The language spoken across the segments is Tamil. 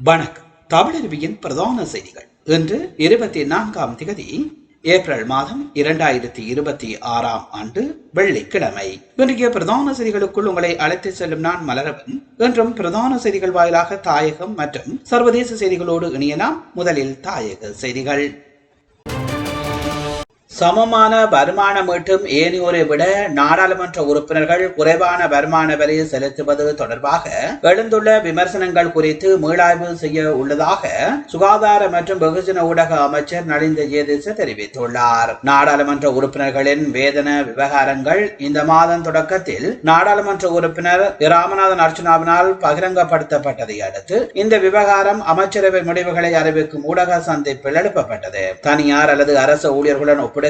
வணக்கம். தமிழருவியின் பிரதான செய்திகள். இன்று 24ஆம் திகதி ஏப்ரல் மாதம் 2026ஆம் ஆண்டு வெள்ளிக்கிழமை. இன்றைய பிரதான செய்திகளுக்குள் உங்களை அழைத்து செல்லும் நான் மலரவன். இன்றும் பிரதான செய்திகள் வாயிலாக தாயகம் மற்றும் சர்வதேச செய்திகளோடு இணையலாம். முதலில் தாயக செய்திகள். சமமான வருமானம் ஈட்டும் ஏனையோரை விட நாடாளுமன்ற உறுப்பினர்கள் குறைவான வருமான வரி செலுத்துவது தொடர்பாக எழுந்துள்ள விமர்சனங்கள் குறித்து மீளாய்வு செய்ய உள்ளதாக சுகாதார மற்றும் வெகுஜன ஊடக அமைச்சர் நலிந்த ஜேதிச தெரிவித்துள்ளார். நாடாளுமன்ற உறுப்பினர்களின் வேதன விவகாரங்கள் இந்த மாதம் தொடக்கத்தில் நாடாளுமன்ற உறுப்பினர் ராமநாதன் அர்ச்சனாவினால் பகிரங்கப்படுத்தப்பட்டதை அடுத்து இந்த விவகாரம் அமைச்சரவை முடிவுகளை அறிவிக்கும் ஊடக சந்திப்பில் எழுப்பப்பட்டது. தனியார் அல்லது அரசு ஊழியர்களுடன்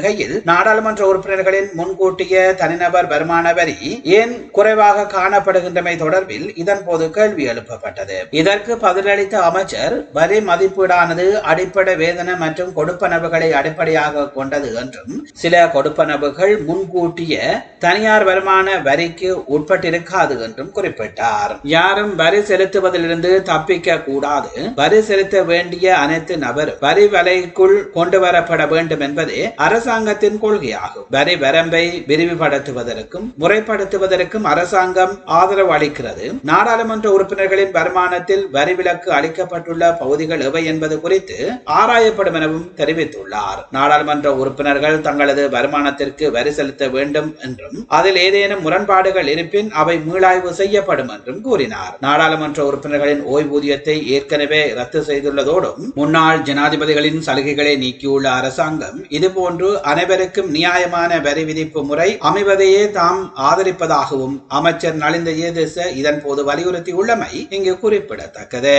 நாடாளுமன்ற உறுப்பினர்களின் முன்கூட்டிய தனிநபர் வருமான வரி ஏன் குறைவாக காணப்படுகின்றமை தொடர்பில் இதன் போது கேள்வி எழுப்பப்பட்டது. இதற்கு பதிலளித்த அமைச்சர், வரி மதிப்பீடானது அடிப்படை வேதன மற்றும் கொடுப்பனவுகளை அடிப்படையாக கொண்டது என்றும் சில கொடுப்பனவுகள் முன்கூட்டிய தனியார் வருமான வரிக்கு உட்பட்டிருக்காது என்றும் குறிப்பிட்டார். யாரும் வரி செலுத்துவதிலிருந்து தப்பிக்க கூடாது. வரி செலுத்த வேண்டிய அனைத்து நபரும் வரி வலைக்குள் கொண்டு வரப்பட வேண்டும் என்பதே அரசாங்கத்தின் கொள்கையாகும். வரி வரம்பை விரிவுபடுத்துவதற்கும் முறைப்படுத்துவதற்கும் அரசாங்கம் ஆதரவு அளிக்கிறது. நாடாளுமன்ற உறுப்பினர்களின் வருமானத்தில் வரி விலக்கு அளிக்கப்பட்டுள்ள பகுதிகள் எவை என்பது குறித்து ஆராயப்படும் எனவும் தெரிவித்துள்ளார். நாடாளுமன்ற உறுப்பினர்கள் தங்களது வருமானத்திற்கு வரி செலுத்த வேண்டும் என்றும் அதில் ஏதேனும் முரண்பாடுகள் இருப்பின் அவை மீளாய்வு செய்யப்படும் என்றும் கூறினார். நாடாளுமன்ற உறுப்பினர்களின் ஓய்வூதியத்தை ஏற்கனவே ரத்து செய்துள்ளதோடும் முன்னாள் ஜனாதிபதிகளின் சலுகைகளை நீக்கியுள்ள அரசாங்கம் இதுபோன்று அனைவருக்கும் நியாயமான வரி விதிப்பு முறை அமைவதையே தாம் ஆதரிப்பதாகவும் அமைச்சர் நலிந்த ஜேதிச இதன் போது வலியுறுத்தியுள்ளமை இங்கு குறிப்பிடத்தக்கது.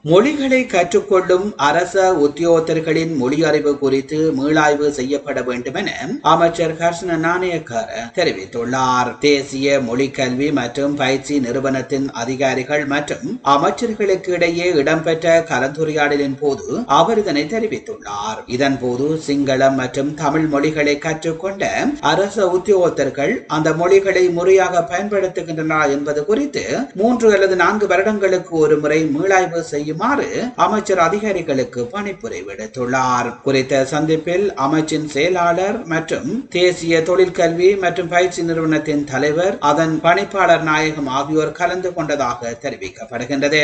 மொழிகளை கற்றுக்கொள்ளும் அரச உத்தியோகத்தர்களின் மொழி அறிவு குறித்து மீளாய்வு செய்யப்பட வேண்டும் என அமைச்சர் ஹர்ஷன நாணயக்கார தெரிவித்துள்ளார். தேசிய மொழி கல்வி மற்றும் பயிற்சி நிறுவனத்தின் அதிகாரிகள் மற்றும் அமைச்சர்களுக்கு இடையே இடம்பெற்ற கலந்துரையாடலின் போது அவர் இதனை தெரிவித்துள்ளார். இதன் போது சிங்களம் மற்றும் தமிழ் மொழிகளை கற்றுக்கொண்ட அரச உத்தியோகத்தர்கள் அந்த மொழிகளை முறையாக பயன்படுத்துகின்றனர் என்பது குறித்து 3 அல்லது 4 வருடங்களுக்கு ஒரு முறை மீளாய்வு செய்யும் அமைச்சர் அதிகாரிகளுக்கு பணிப்புரை விடுத்துள்ளார். குறித்த சந்திப்பில் அமைச்சின் செயலாளர் மற்றும் தேசிய தொழிற்கல்வி மற்றும் பயிற்சி நிறுவனத்தின் தலைவர் அதன் பணிப்பாளர் நாயகம் ஆகியோர் கலந்து கொண்டதாக தெரிவிக்கப்படுகின்றது.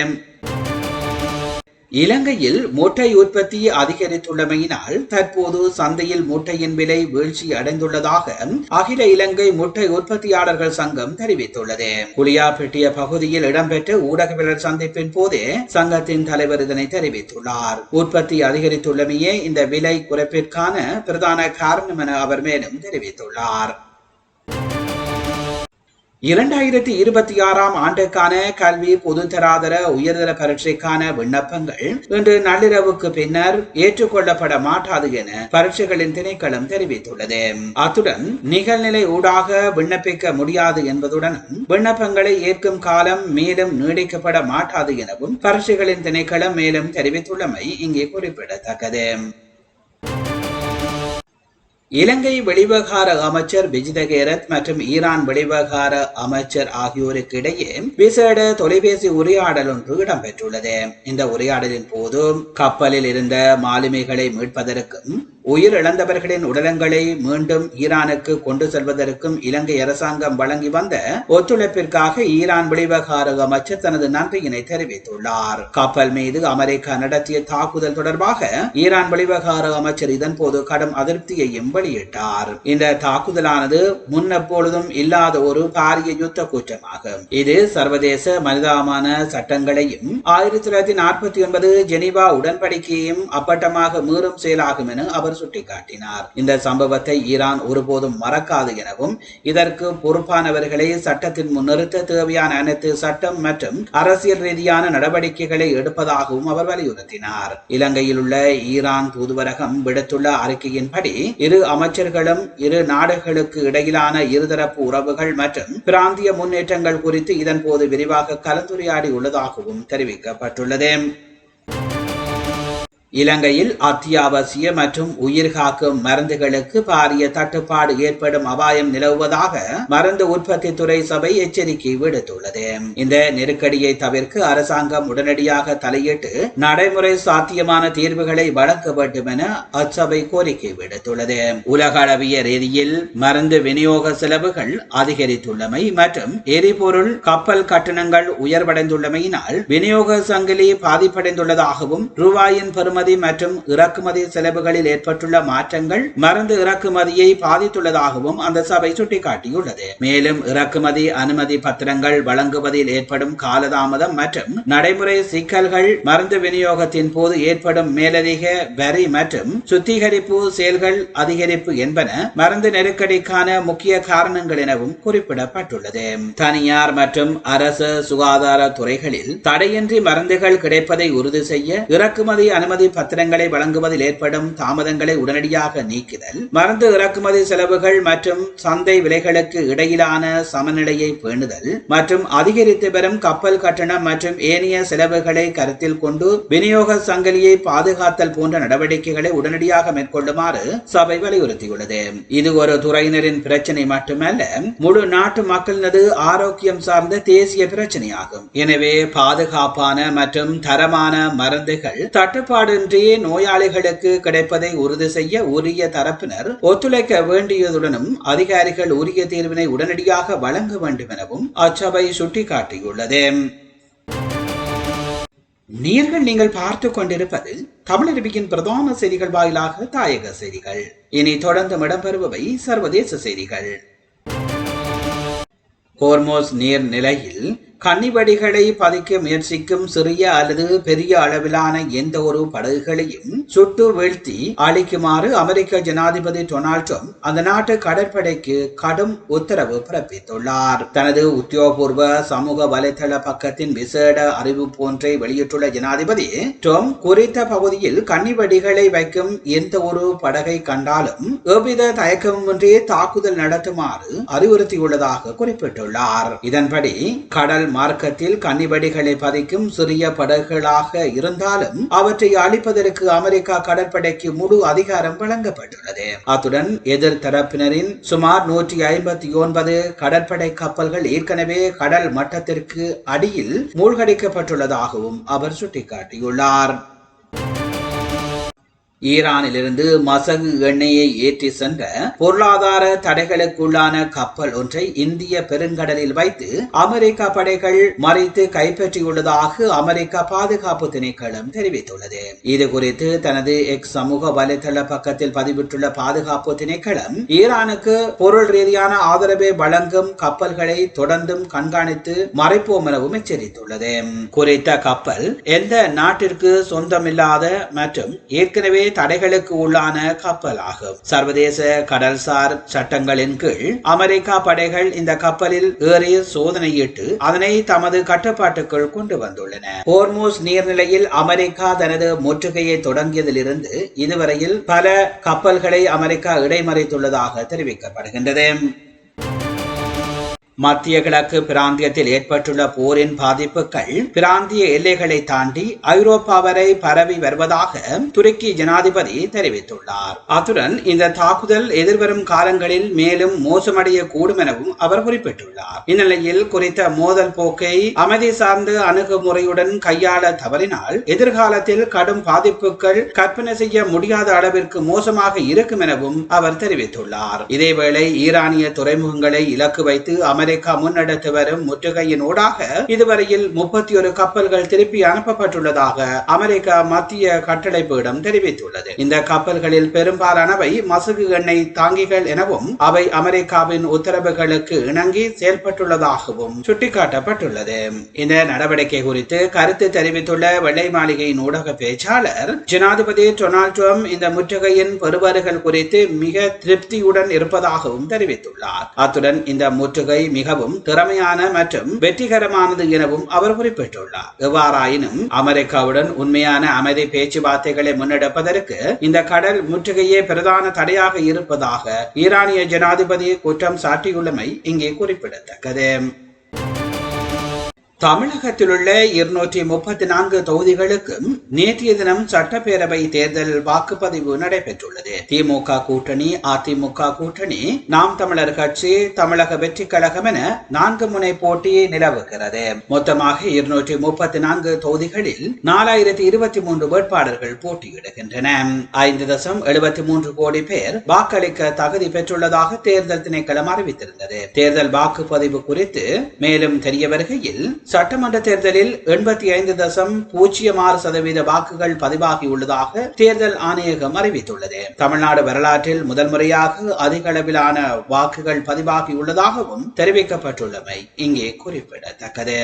இலங்கையில் முட்டை உற்பத்தி அதிகரித்துள்ளமையினால் தற்போது சந்தையில் முட்டையின் விலை வீழ்ச்சி அடைந்துள்ளதாக அகில இலங்கை முட்டை உற்பத்தியாளர்கள் சங்கம் தெரிவித்துள்ளது. குளியாப்பட்டிய பகுதியில் இடம்பெற்ற ஊடகவியலாளர் சந்திப்பின் போதே சங்கத்தின் தலைவர் இதனை தெரிவித்துள்ளார். உற்பத்தி அதிகரித்துள்ளமையே இந்த விலை குறைப்பிற்கான பிரதான காரணம் என அவர் மேலும் தெரிவித்துள்ளார். 2026ஆம் ஆண்டுக்கான கல்வி பொதுத்தராதர உயர்தர பரீட்சைக்கான விண்ணப்பங்கள் இன்று நள்ளிரவுக்கு பின்னர் ஏற்றுக்கொள்ளப்பட மாட்டாது என பரீட்சைகளின் திணைக்களம் தெரிவித்துள்ளது. அத்துடன் நிகழ்நிலை ஊடாக விண்ணப்பிக்க முடியாது என்பதுடன் விண்ணப்பங்களை ஏற்கும் காலம் மேலும் நீடிக்கப்பட மாட்டாது எனவும் பரீட்சைகளின் திணைக்களம் மேலும் தெரிவித்துள்ளமை இங்கே குறிப்பிடத்தக்கது. இலங்கை வெளிவிவகார அமைச்சர் விஜித கேரத் மற்றும் ஈரான் வெளிவிவகார அமைச்சர் ஆகியோருக்கு இடையே விசேட தொலைபேசி உரையாடல் ஒன்று இடம்பெற்றுள்ளது. இந்த உரையாடலின் போது கப்பலில் இருந்த மாலுமிகளை மீட்பதற்கும் உயிரிழந்தவர்களின் உடலங்களை மீண்டும் ஈரானுக்கு கொண்டு செல்வதற்கும் இலங்கை அரசாங்கம் வழங்கி வந்த ஒத்துழைப்பிற்காக ஈரான் வெளிவிவகார அமைச்சர் தனது நன்றியினை தெரிவித்துள்ளார். கப்பல் மீது அமெரிக்கா நடத்திய தாக்குதல் தொடர்பாக ஈரான் வெளிவிவகார அமைச்சர் இதன் போது கடும் அதிருப்தியையும் வெளியிட்டார். இந்த தாக்குதலானது முன்னெப்பொழுதும் இல்லாத ஒரு பாரிய யுத்த குற்றமாகும். இது சர்வதேச மனிதாபிமான சட்டங்களையும் 1949 ஜெனீவா உடன்படிக்கையையும் அப்பட்டமாக மீறும் செயலாகும் என அவர் சுட்டிக்காட்டினார். இந்த சம்பவத்தை ஈரான் ஒருபோதும் மறக்காது எனவும் இதற்கு பொறுப்பானவர்களை சட்டத்தின் முன்னிறுத்த தேவையான அனைத்து சட்டம் மற்றும் அரசியல் ரீதியான நடவடிக்கைகளை எடுப்பதாகவும் அவர் வலியுறுத்தினார். இலங்கையில் உள்ள ஈரான் தூதுவரகம் விடுத்துள்ள அறிக்கையின்படி இரு அமைச்சர்களும் இரு நாடுகளுக்கு இடையிலான இருதரப்பு உறவுகள் மற்றும் பிராந்திய முன்னேற்றங்கள் குறித்து இதன் போது விரிவாக கலந்துரையாடி உள்ளதாகவும் தெரிவிக்கப்பட்டுள்ளது. இலங்கையில் அத்தியாவசிய மற்றும் உயிர்காக்கும் மருந்துகளுக்கு பாரிய தட்டுப்பாடு ஏற்படும் அபாயம் நிலவுவதாக மருந்து உற்பத்தி துறை சபை எச்சரிக்கை விடுத்துள்ளது. இந்த நெருக்கடியை தவிர்க்க அரசாங்கம் உடனடியாக தலையிட்டு நடைமுறை சாத்தியமான தீர்வுகளை வழங்க வேண்டும் என அச்சபை கோரிக்கை விடுத்துள்ளது. உலக அளவிய ரீதியில் மருந்து விநியோக செலவுகள் அதிகரித்துள்ளமை மற்றும் எரிபொருள் கப்பல் கட்டணங்கள் உயர்வடைந்துள்ளமையினால் விநியோக சங்கிலி பாதிப்படைந்துள்ளதாகவும் ரூபாயின் பெறுமதி மற்றும் இறக்குமதி செலவுகளில் ஏற்பட்டுள்ள மாற்றங்கள் மருந்து இறக்குமதியை பாதித்துள்ளதாகவும் அந்த சபை சுட்டிக்காட்டியுள்ளது. மேலும் இறக்குமதி அனுமதி பத்திரங்கள் வழங்குவதில் ஏற்படும் காலதாமதம் மற்றும் நடைமுறை சிக்கல்கள் மருந்து விநியோகத்தின் போது ஏற்படும் மேலதிக வரி மற்றும் சுத்திகரிப்பு செயல்கள் அதிகரிப்பு என்பன மருந்து நெருக்கடிக்கான முக்கிய காரணங்கள் எனவும் குறிப்பிடப்பட்டுள்ளது. தனியார் மற்றும் அரசு சுகாதார துறைகளில் தடையின்றி மருந்துகள் கிடைப்பதை உறுதி செய்ய இறக்குமதி அனுமதி பத்திரங்களை வழங்குவதில் ஏற்படும் தாமதங்களை உடனடியாக நீக்குதல், மருந்து இறக்குமதி செலவுகள் மற்றும் சந்தை விலைகளுக்கு இடையிலான சமநிலையை பேணுதல் மற்றும் அதிகரித்து வரும் கப்பல் கட்டணம் மற்றும் ஏனைய செலவுகளை கருத்தில் கொண்டு விநியோக சங்கிலியை பாதுகாத்தல் போன்ற நடவடிக்கைகளை உடனடியாக மேற்கொள்ளுமாறு சபை வலியுறுத்தியுள்ளது. இது ஒரு துறையினரின் பிரச்சனை மட்டுமல்ல, முழு நாட்டு மக்களினது ஆரோக்கியம் சார்ந்த தேசிய பிரச்சனையாகும். எனவே பாதுகாப்பான மற்றும் தரமான மருந்துகள் தட்டுப்பாடு நோயாளிகளுக்கு கிடைப்பதை உறுதி செய்ய உரிய தரப்பினர் ஒத்துழைக்க வேண்டியதுடனும் அதிகாரிகள் உரிய தீர்வினை உடனடியாக வழங்க வேண்டும் எனவும் அச்சபை சுட்டிக்காட்டியுள்ளது. நீங்கள் பார்த்துக் கொண்டிருப்பது தமிழருவியின் பிரதான செய்திகள் வாயிலாக தாயக செய்திகள். இனி தொடர்ந்து இடம்பெறுபவை சர்வதேச செய்திகள். ஹோர்மோஸ் நீர்நிலையில் கன்னிவடிகளை பதிக்க முயற்சிக்கும் சிறிய அல்லது பெரிய அளவிலான எந்த ஒரு படகுகளையும் சுட்டு வீழ்த்தி அழிக்குமாறு அமெரிக்க ஜனாதிபதி டொனால்ட் ட்ரம்ப் அந்த நாட்டு கடற்படைக்கு கடும் உத்தரவு பிறப்பித்துள்ளார். தனது உத்தியோகபூர்வ சமூக வலைதள பக்கத்தின் விசேட அறிவிப்பு ஒன்றை வெளியிட்டுள்ள ஜனாதிபதி ட்ரம்ப் குறித்த பகுதியில் கன்னிவடிகளை வைக்கும் எந்த ஒரு படகை கண்டாலும் எவ்வித தயக்கமின்றி தாக்குதல் நடத்துமாறு அறிவுறுத்தியுள்ளதாக குறிப்பிட்டுள்ளார். இதன்படி கடல் மார்க்கத்தில் கன்னிவடிகளை பதிக்கும் சிறிய படகுகளாக இருந்தாலும் அவற்றை அழிப்பதற்கு அமெரிக்கா கடற்படைக்கு முழு அதிகாரம் வழங்கப்பட்டுள்ளது. அத்துடன் எதிர் தரப்பினரின் சுமார் 159 கடற்படை கப்பல்கள் ஏற்கனவே கடல் மட்டத்திற்கு அடியில் மூழ்கடிக்கப்பட்டுள்ளதாகவும் அவர் சுட்டிக்காட்டியுள்ளார். ஈரானிலிருந்து மசகு எண்ணெயை ஏற்றி சென்ற பொருளாதார தடைகளுக்குள்ளான கப்பல் ஒன்றை இந்திய பெருங்கடலில் வைத்து அமெரிக்க படைகள் மறைத்து கைப்பற்றியுள்ளதாக அமெரிக்க பாதுகாப்பு திணைக்களம் தெரிவித்துள்ளது. இது குறித்து தனது எக்ஸ் சமூக வலைதள பக்கத்தில் பதிவிட்டுள்ள பாதுகாப்பு திணைக்களம் ஈரானுக்கு பொருள் ரீதியான ஆதரவை வழங்கும் கப்பல்களை தொடர்ந்தும் கண்காணித்து மறைப்போம் எனவும் எச்சரித்துள்ளது. குறித்த கப்பல் எந்த நாட்டிற்கு சொந்தமில்லாத மற்றும் ஏற்கனவே தடைகளுக்கு உள்ளான கப்பல் ஆகும். சர்வதேச கடல்சார் சட்டங்களின் கீழ் அமெரிக்கா படைகள் இந்த கப்பலில் ஏறி சோதனையிட்டு அதனை தமது கட்டுப்பாட்டுக்குள் கொண்டு வந்துள்ளன. ஹோர்மூஸ் நீர்நிலையில் அமெரிக்கா தனது முற்றுகையை தொடங்கியதிலிருந்து இதுவரையில் பல கப்பல்களை அமெரிக்கா இடைமறித்துள்ளதாக தெரிவிக்கப்படுகின்றது. மத்திய கிழக்கு பிராந்தியத்தில் ஏற்பட்டுள்ள போரின் பாதிப்புகள் பிராந்திய எல்லைகளை தாண்டி ஐரோப்பா வரை பரவி வருவதாக துருக்கி ஜனாதிபதி தெரிவித்துள்ளார். அத்துடன் இந்த தாக்குதல் எதிர்வரும் காலங்களில் மேலும் மோசமடைய கூடும் எனவும் அவர் குறிப்பிட்டுள்ளார். இந்நிலையில் குறித்த மோதல் போக்கை அமைதி சார்ந்த அணுகுமுறையுடன் கையாள தவறினால் எதிர்காலத்தில் கடும் பாதிப்புகள் கற்பனை செய்ய முடியாத அளவிற்கு மோசமாக இருக்கும் எனவும் அவர் தெரிவித்துள்ளார். இதேவேளை ஈரானிய துறைமுகங்களை இலக்கு வைத்து அமெரிக்கா முன்னெடுத்து வரும் முற்றுகையின் ஊடாக இதுவரையில் 31 கப்பல்கள் திருப்பி அனுப்பப்பட்டுள்ளதாக அமெரிக்க மத்திய கட்டளை பீடம் தெரிவித்துள்ளது. இந்த கப்பல்களில் பெரும்பாலானவை மசகு எண்ணெய் தாங்கிகள் எனவும் அவை அமெரிக்காவின் உத்தரவுகளுக்கு இணங்கி செயல்பட்டுள்ளதாகவும் சுட்டிக்காட்டப்பட்டுள்ளது. இந்த நடவடிக்கை குறித்து கருத்து தெரிவித்துள்ள வெள்ளை மாளிகையின் ஊடக பேச்சாளர் ஜனாதிபதி டொனால்ட் ட்ரம்ப் இந்த முற்றுகையின் பெறுபவர்கள் குறித்து மிக திருப்தியுடன் இருப்பதாகவும் தெரிவித்துள்ளார். அத்துடன் இந்த முற்றுகை மிகவும் திறமையான மற்றும் வெற்றிகரமானது எனவும் அவர் குறிப்பிட்டுள்ளார். எவ்வாறாயினும் அமெரிக்காவுடன் உண்மையான அமைதி பேச்சுவார்த்தைகளை முன்னெடுப்பதற்கு இந்த கடல் முற்றுகையே பிரதான தடையாக இருப்பதாக ஈரானிய ஜனாதிபதி குற்றம் சாட்டியுள்ளமை இங்கே குறிப்பிடத்தக்கது. தமிழகத்தில் உள்ள 234 தொகுதிகளுக்கும் நேற்றைய தினம் சட்டப்பேரவை தேர்தல் வாக்குப்பதிவு நடைபெற்றுள்ளது. திமுக கூட்டணி, அதிமுக கூட்டணி, நாம் தமிழர் கட்சி, தமிழக வெற்றி கழகம் என 4 முனை போட்டி நிலவுகிறது. மொத்தமாக 234 தொகுதிகளில் 4023 வேட்பாளர்கள் போட்டியிடுகின்றன. 5.73 கோடி பேர் வாக்களிக்க தகுதி பெற்றுள்ளதாக தேர்தல் திணைக்களம் அறிவித்திருந்தது. தேர்தல் வாக்குப்பதிவு குறித்து மேலும் தெரிய வருகையில், சட்டமன்ற தேர்தலில் 85.06% வாக்குகள் பதிவாகியுள்ளதாக தேர்தல் ஆணையகம் அறிவித்துள்ளது. தமிழ்நாடு வரலாற்றில் முதல் முறையாக அதிக அளவிலான வாக்குகள் பதிவாகியுள்ளதாகவும் தெரிவிக்கப்பட்டுள்ளமை இங்கே குறிப்பிடத்தக்கது.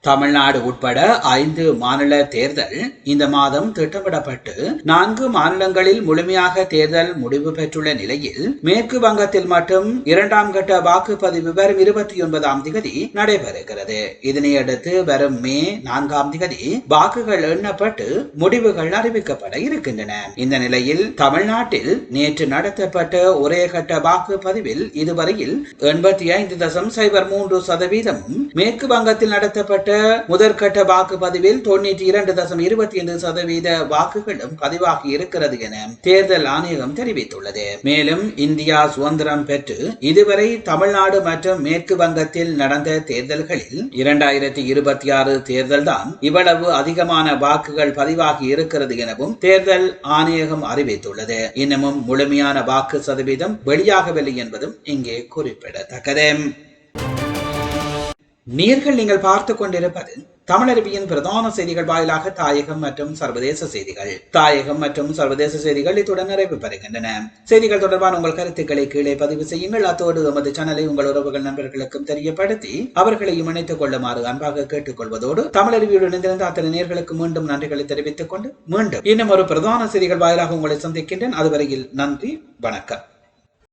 தமிழ்நாடு உட்பட 5 மாநில தேர்தல் இந்த மாதம் திட்டமிடப்பட்டு 4 மாநிலங்களில் முழுமையாக தேர்தல் முடிவு பெற்றுள்ள நிலையில், மேற்கு வங்கத்தில் மட்டும் 2ஆம் கட்ட வாக்குப்பதிவு வரும் 29ஆம் தேதி நடைபெறுகிறது. இதனையடுத்து வரும் மே 4ஆம் தேதி வாக்குகள் எண்ணப்பட்டு முடிவுகள் அறிவிக்கப்பட இருக்கின்றன. இந்த நிலையில் தமிழ்நாட்டில் நேற்று நடத்தப்பட்ட ஒரே கட்ட வாக்குப்பதிவில் இதுவரையில் 85.03%, மேற்கு வங்கத்தில் நடத்தப்பட்ட முதற்கட்ட வாக்குப்பதிவில் 92.25% வாக்குகளும் பதிவாகி இருக்கிறது என தேர்தல் ஆணையகம் தெரிவித்துள்ளது. மேலும் இந்தியா சுதந்திரம் பெற்று இதுவரை தமிழ்நாடு மற்றும் மேற்கு வங்கத்தில் நடந்த தேர்தல்களில் 2026 தேர்தல்தான் இவ்வளவு அதிகமான வாக்குகள் பதிவாகி இருக்கிறது எனவும் தேர்தல் ஆணையகம் அறிவித்துள்ளது. இன்னமும் முழுமையான வாக்கு சதவீதம் வெளியாகவில்லை என்பதும் இங்கே குறிப்பிடத்தக்கது. நீங்கள் பார்த்துக் கொண்டிருப்பது தமிழருவியின் பிரதான செய்திகள் வாயிலாக தாயகம் மற்றும் சர்வதேச செய்திகள். தாயகம் மற்றும் சர்வதேச செய்திகள் இத்துடன் நிறைவு பெறுகின்றன. செய்திகள் தொடர்பான உங்கள் கருத்துக்களை கீழே பதிவு செய்யுங்கள். அத்தோடு எமது சேனலை உங்கள் உறவுகள் நண்பர்களுக்கும் தெரியப்படுத்தி அவர்களையும் இணைத்துக் கொள்ளுமாறு அன்பாக கேட்டுக்கொள்வதோடு, தமிழருவியுடன் இணைந்திருந்த அத்தனை நேர்களுக்கு மீண்டும் நன்றிகளை தெரிவித்துக் கொண்டு மீண்டும் இன்னும் ஒரு பிரதான செய்திகள் வாயிலாக உங்களை சந்திக்கின்றேன். அதுவரையில் நன்றி, வணக்கம்.